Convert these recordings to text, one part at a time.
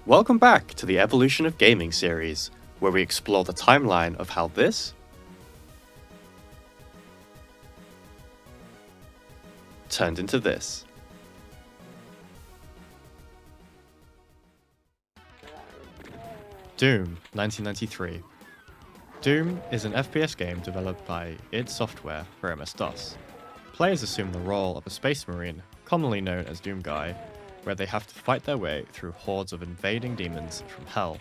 Welcome back to the Evolution of Gaming series, where we explore the timeline of how this turned into this. Doom, 1993. Doom is an FPS game developed by id Software for MS-DOS. Players assume the role of a space marine, commonly known as Doomguy, where they have to fight their way through hordes of invading demons from hell.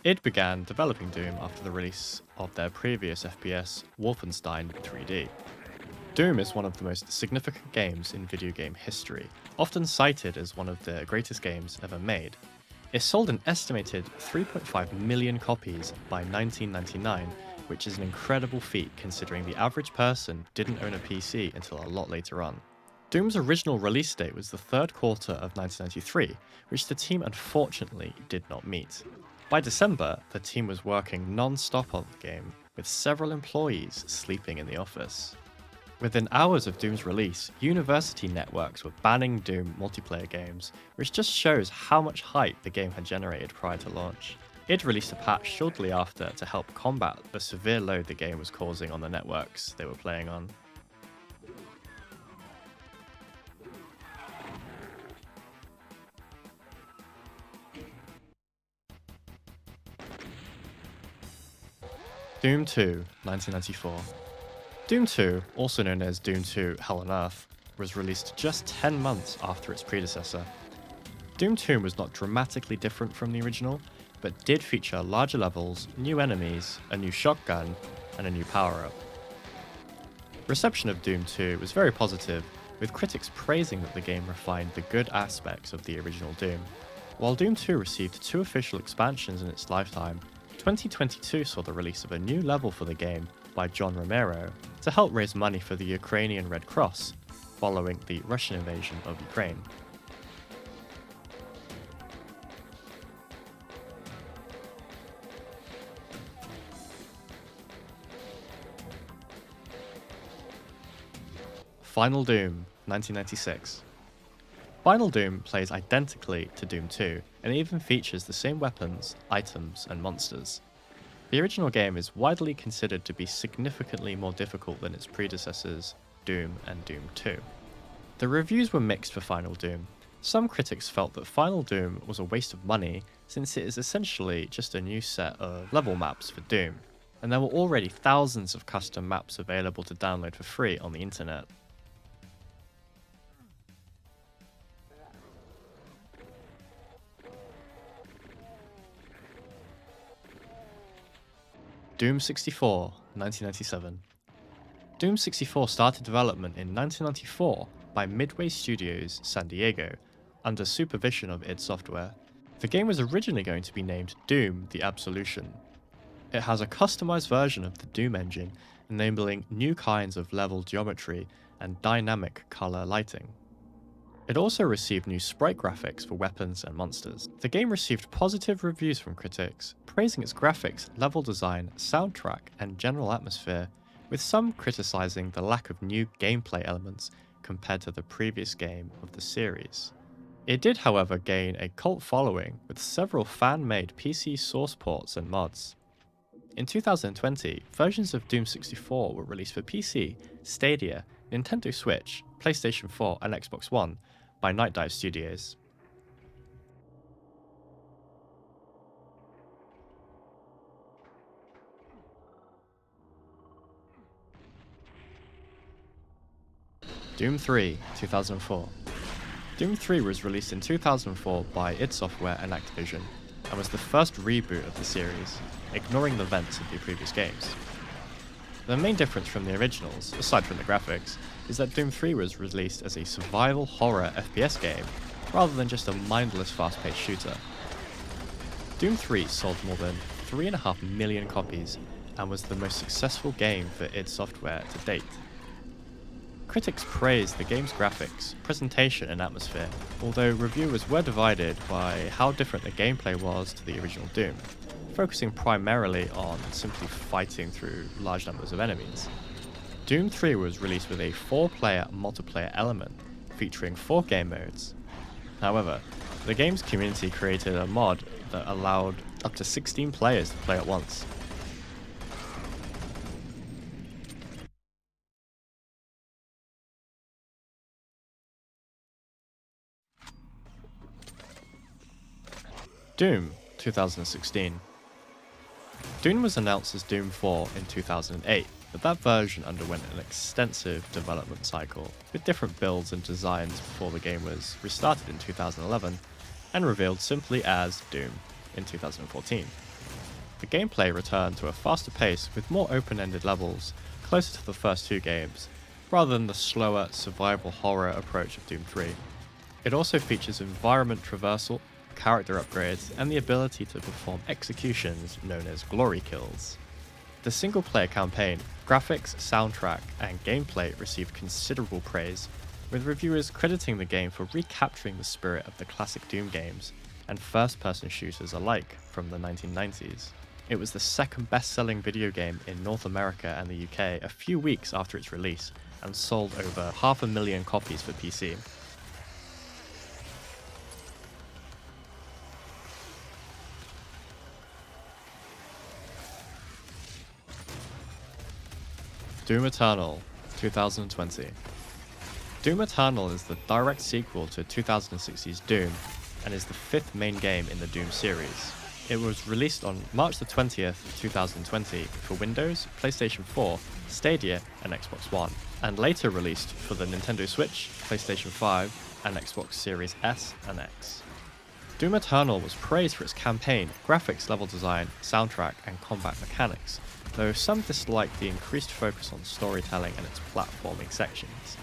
id began developing Doom after the release of their previous FPS, Wolfenstein 3D. Doom is one of the most significant games in video game history, often cited as one of the greatest games ever made. It sold an estimated 3.5 million copies by 1999, which is an incredible feat considering the average person didn't own a PC until a lot later on. Doom's original release date was the third quarter of 1993, which the team unfortunately did not meet. By December, the team was working non-stop on the game, with several employees sleeping in the office. Within hours of Doom's release, university networks were banning Doom multiplayer games, which just shows how much hype the game had generated prior to launch. id released a patch shortly after to help combat the severe load the game was causing on the networks they were playing on. Doom 2, 1994. Doom 2, also known as Doom 2 Hell on Earth, was released just 10 months after its predecessor. Doom 2 was not dramatically different from the original, but did feature larger levels, new enemies, a new shotgun, and a new power-up. Reception of Doom 2 was very positive, with critics praising that the game refined the good aspects of the original Doom. While Doom 2 received 2 official expansions in its lifetime, 2022 saw the release of a new level for the game by John Romero to help raise money for the Ukrainian Red Cross following the Russian invasion of Ukraine. Final Doom, 1996. Final Doom plays identically to Doom 2 and even features the same weapons, items, and monsters. The original game is widely considered to be significantly more difficult than its predecessors, Doom and Doom 2. The reviews were mixed for Final Doom. Some critics felt that Final Doom was a waste of money since it is essentially just a new set of level maps for Doom, and there were already thousands of custom maps available to download for free on the internet. Doom 64, 1997. Doom 64 started development in 1994 by Midway Studios San Diego, under supervision of id Software. The game was originally going to be named Doom: The Absolution. It has a customized version of the Doom engine, enabling new kinds of level geometry and dynamic color lighting. It also received new sprite graphics for weapons and monsters. The game received positive reviews from critics, praising its graphics, level design, soundtrack, and general atmosphere, with some criticizing the lack of new gameplay elements compared to the previous game of the series. It did, however, gain a cult following, with several fan-made PC source ports and mods. In 2020, versions of Doom 64 were released for PC, Stadia, Nintendo Switch, PlayStation 4, and Xbox One by Night Dive Studios. Doom 3, 2004. Doom 3 was released in 2004 by id Software and Activision, and was the first reboot of the series, ignoring the events of the previous games. The main difference from the originals, aside from the graphics, is that Doom 3 was released as a survival horror FPS game, rather than just a mindless fast-paced shooter. Doom 3 sold more than 3.5 million copies, and was the most successful game for id Software to date. Critics praised the game's graphics, presentation, and atmosphere, although reviewers were divided by how different the gameplay was to the original Doom, focusing primarily on simply fighting through large numbers of enemies. Doom 3 was released with a 4-player multiplayer element, featuring 4 game modes. However, The game's community created a mod that allowed up to 16 players to play at once. Doom 2016. Doom was announced as Doom 4 in 2008, but that version underwent an extensive development cycle, with different builds and designs before the game was restarted in 2011 and revealed simply as Doom in 2014. The gameplay returned to a faster pace with more open-ended levels, closer to the first two games, rather than the slower survival horror approach of Doom 3. It also features environment traversal, character upgrades, and the ability to perform executions known as glory kills. The single-player campaign, graphics, soundtrack, and gameplay received considerable praise, with reviewers crediting the game for recapturing the spirit of the classic Doom games and first-person shooters alike from the 1990s. It was the second best-selling video game in North America and the UK a few weeks after its release, and sold over 500,000 copies for PC. Doom Eternal 2020. Doom Eternal is the direct sequel to 2016's Doom and is the fifth main game in the Doom series. It was released on March the 20th, 2020 for Windows, PlayStation 4, Stadia, and Xbox One, and later released for the Nintendo Switch, PlayStation 5, and Xbox Series S and X. Doom Eternal was praised for its campaign, graphics, level design, soundtrack, and combat mechanics, though some disliked the increased focus on storytelling and its platforming sections.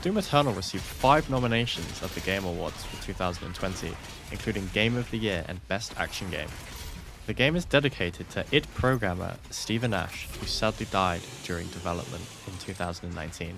Doom Eternal received 5 nominations at the Game Awards for 2020, including Game of the Year and Best Action Game. The game is dedicated to id programmer Stephen Ash, who sadly died during development in 2019.